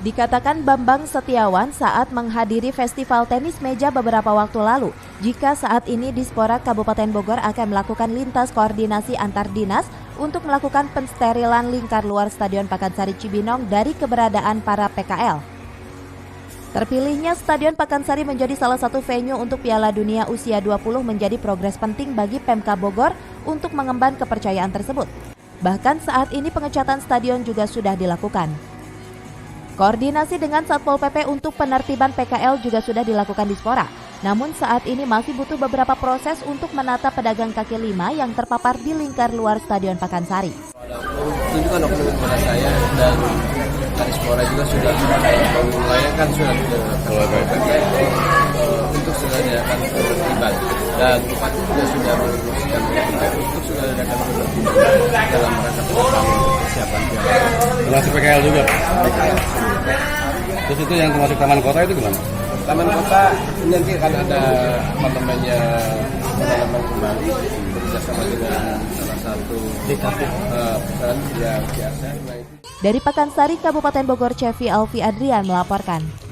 Dikatakan Bambang Setiawan saat menghadiri festival tenis meja beberapa waktu lalu, jika saat ini Dispora Kabupaten Bogor akan melakukan lintas koordinasi antar dinas untuk melakukan pensterilan lingkar luar Stadion Pakansari Cibinong dari keberadaan para PKL. Terpilihnya Stadion Pakansari menjadi salah satu venue untuk Piala Dunia Usia 20 menjadi progres penting bagi Pemkab Bogor untuk mengemban kepercayaan tersebut. Bahkan saat ini pengecatan stadion juga sudah dilakukan. Koordinasi dengan Satpol PP untuk penertiban PKL juga sudah dilakukan Dispora. Namun saat ini masih butuh beberapa proses untuk menata pedagang kaki lima yang terpapar di lingkar luar Stadion Pakansari. Tunjukkan oknum kepada saya dan Dispora juga sudah melayangkan surat ke Satpol PP untuk segera penertiban dan tempat juga sudah merumuskan untuk segera diadakan penertiban dalam rangka persiapan piala. Termasuk PKL juga. Terus itu yang termasuk Taman Kota itu gimana? Taman Kota nanti akan ada apartemennya penanaman kembali bekerjasama dengan salah satu perusahaan yang biasa. Dari Pakansari, Kabupaten Bogor, Cevi Alfi Adrian melaporkan.